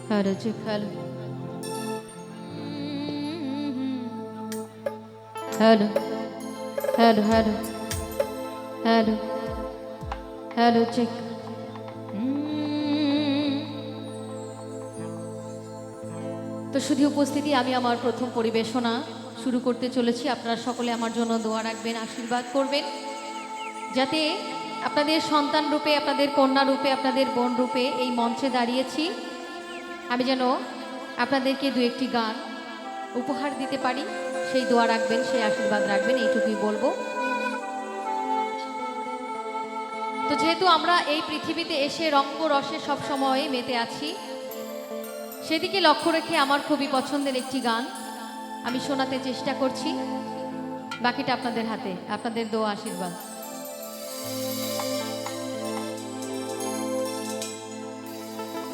Hello check hello hello hello hello hello hello check. তো শুধু উপস্থিতি, আমি আমার প্রথম পরিবেশনা শুরু করতে চলেছি। আপনারা সকলে আমার জন্য দোয়া রাখবেন, আশীর্বাদ করবেন, যাতে আপনাদের সন্তান রূপে, আপনাদের কন্যা রূপে, আপনাদের বোন রূপে এই মঞ্চে দাঁড়িয়েছি, আমি যেন আপনাদেরকে দু একটি গান উপহার দিতে পারি। সেই দোয়া রাখবেন, সেই আশীর্বাদ রাখবেন, এইটুকুই বলবো। তো যেহেতু আমরা এই পৃথিবীতে এসে রঙ্গরসে সবসময় মেতে আছি, সেদিকে লক্ষ্য রেখে আমার খুবই পছন্দের একটি গান আমি শোনাতে চেষ্টা করছি। বাকিটা আপনাদের হাতে, আপনাদের দোয়া আশীর্বাদ।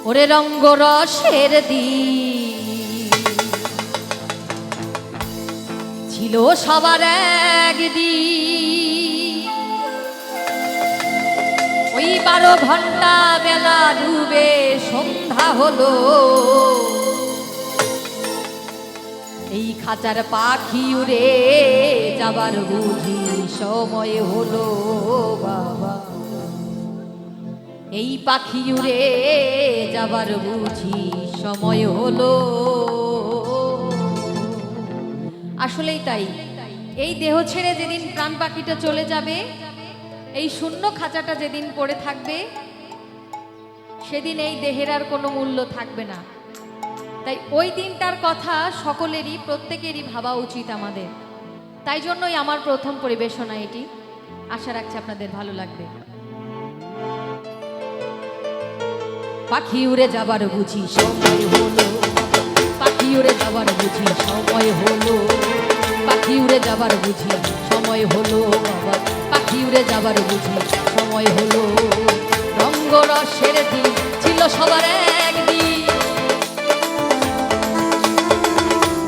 ওরে রঙ্গরসের দিন ছিল সবার একদিন, ওই 12 ঘন্টা বেলা ডুবে সন্ধ্যা হলো, এই খাঁচার পাখি উড়ে যাবার বুঝি সময় হলো বাবা, এই পাখি উড়ে যাবার বুঝি সময় হলো। আসলেই তাই, এই দেহ ছেড়ে যেদিন প্রাণ পাখিটা চলে যাবে, এই শূন্য খাঁচাটা যেদিন পড়ে থাকবে, সেদিন এই দেহের আর কোনো মূল্য থাকবে না। তাই ওই দিনটার কথা সকলেরই, প্রত্যেকেরই ভাবা উচিত আমাদের। তাই জন্যই আমার প্রথম পরিবেশনা এটি, আশা রাখছি আপনাদের ভালো লাগবে। পাখি উড়ে যাবার বুঝি সময় হলো, পাখি উড়ে যাবার বুঝি সময় হলো, পাখি উড়ে যাবার বুঝি সময় হলো বাবা, পাখি উড়ে যাবার বুঝি সময় হলো। রঙ্গরসের দিন ছিল সবার একদিন,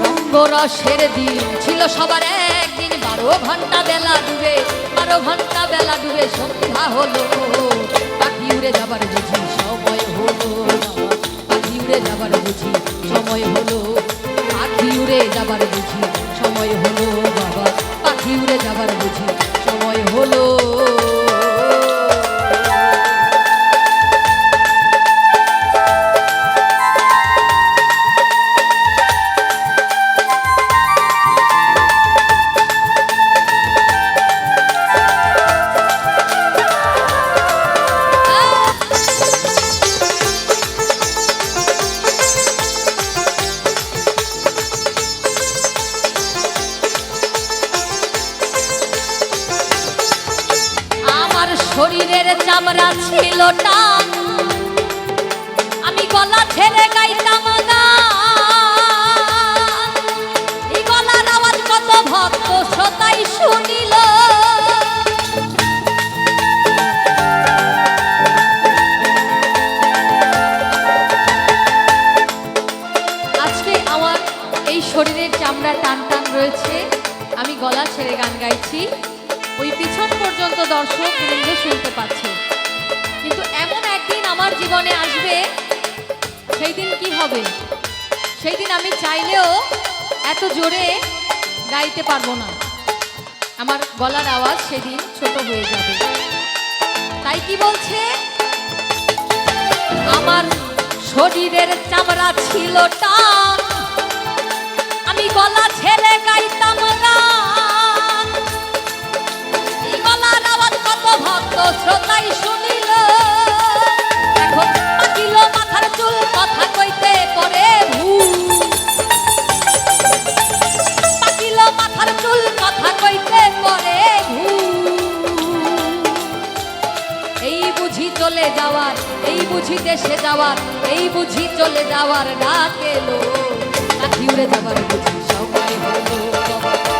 রঙ্গরসের দিন ছিল সবার একদিন, 12 ঘন্টা বেলা ডুবে, 12 ঘন্টা বেলা ডুবে সন্ধ্যা হলো, পাখি উড়ে যাবার বুঝি সময় হলো বাবা, পাখি উড়ে যাবার বুঝি সময় হলো, পাখি উড়ে যাবার বুঝি সময় হলো বাবা, পাখি উড়ে যাবার বুঝি সময় হলো। শরীরের চামড়া ছিল টান, আমি গলা ছেড়ে গাইতাম গান, এই গলার আওয়াজ কত ভক্ত শ্রোতাই শুনিল, আজকে আমার এই শরীরের চামড়া টান টান রয়েছে, আমি গলা ছেড়ে গান গাইছি, ওই পিছন পর্যন্ত দর্শক বৃন্দ শুনতে পাচ্ছে। কিন্তু এমন একদিন আমার জীবনে আসবে, সেই দিন কি হবে? সেই দিন আমি চাইলেও এত জোরে গাইতে পারবো না, আমার গলার আওয়াজ সেদিন ছোট হয়ে যাবে। তাই কি বলছে, আমার শরীরের চামড়া ছিল টান, আমি গলা ছেড়ে গাইতাম গান, গলার আওয়াজ কত ভক্ত শ্রোতাই শুনিল, এখন পাকিল মাথার চুল কথা কইতে করে ভুল, পাকিল মাথার চুল কথা কইতে করে ভুল, এই বুঝি চলে যাওয়ার, এই বুঝি দেশে যাওয়ার, এই বুঝি চলে যাওয়ার ডাক এলো, পাখি উড়ে যাবার বুঝি সময় হলো,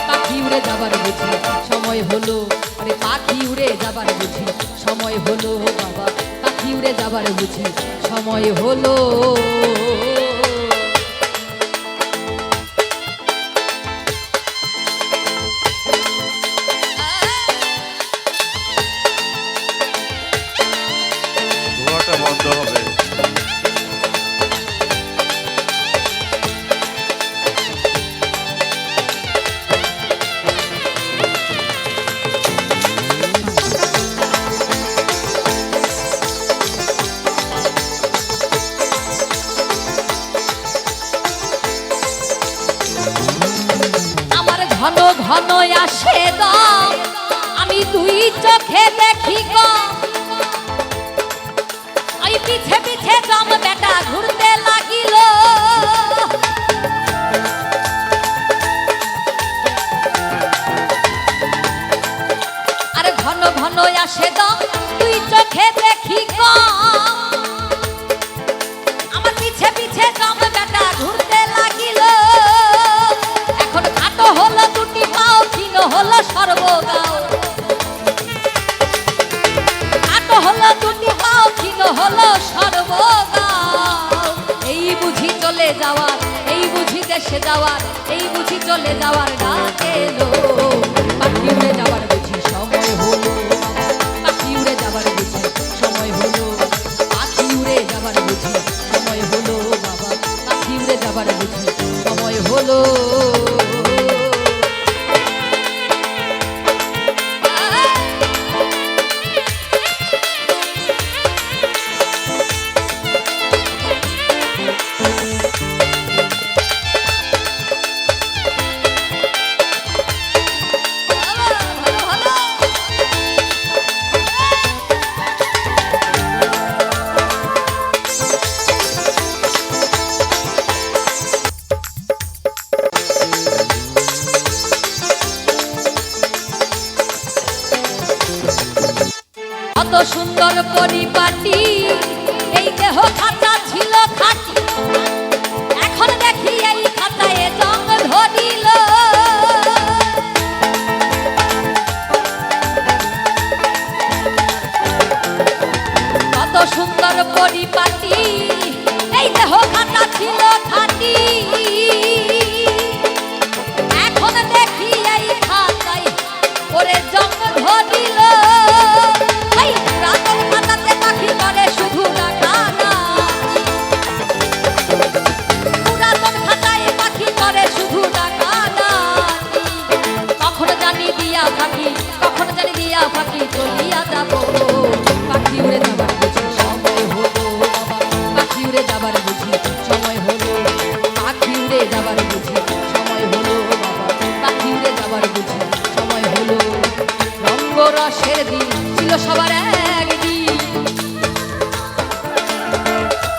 পাখি উড়ে যাবার বুঝি সময় হলো, আরে পাখি উড়ে যাবার বুঝি সময় হলো বাবা, পাখি উড়ে যাবার বুঝি সময় হলো। ধোঁয়াটা বন্ধ হবে। ঘন আসে দম আমি দুই চোখে দেখি গম ওই পিছে পিছে দম বেটা ঘুরতে লাগিল আর ঘন ঘন আসে দম দুই চোখে দেখি গম আমার পিছে পিছে দম বেটা ঘুরতে লাগিল এখন খাটো হলো দুটি পাও ক্ষীণ হলো সর্বগাও খাটো হলো দুটি পাও ক্ষীণ হলো সর্বগাও এই বুঝি চলে যাওয়ার এই বুঝি দেশে যাওয়ার এই বুঝি চলে যাওয়ার ডাক এলো পাখি উড়ে যাওয়ার বুঝি সময় হলো পাখি উড়ে যাওয়ার বুঝি সময় হলো পাখি উড়ে যাওয়ার বুঝি সময় হলো বাবা পাখি উড়ে যাওয়ার বুঝি সময় হলো কত সুন্দর পরিপাটি এই দেহ খাতা ছিল খাটি এখন দেখি এই খাতায় জং ধরিল কত সুন্দর পরিপাটি এই দেহ খাতা ছিল খাটি এখন দেখি এই খাতায় ওরে জং ধরিল পাখি চলিয়া যাব পাখি উড়ে যাবার বুঝি সময় হলো বাবা পাখি উড়ে যাবার বুঝি সময় হলো পাখি উড়ে যাবার বুঝি সময় হলো বাবা পাখি উড়ে যাবার বুঝি সময় হলো রঙ্গরসের দিন ছিল সবার একদিন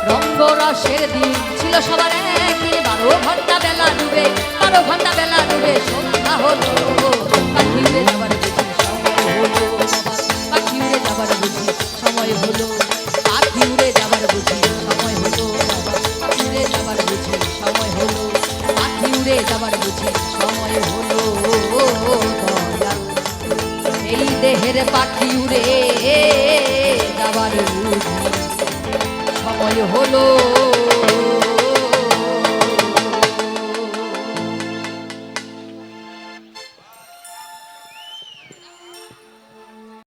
রঙ্গরসের দিন ছিল সবার একদিন 12 ঘন্টা বেলা ডুবে 12 ঘন্টা বেলা ডুবে সন্ধ্যা হলো পাখি উড়ে যাবার পাখি উড়ে যাবার বুঝি সময় হলো পাখি উড়ে যাবার বুঝি সময় হলো পাখি উড়ে যাবার বুঝি সময় হলো পাখি উড়ে যাবার বুঝি সময় হলো এই দেহের পাখি উড়ে যাবার বুঝি সময় হলো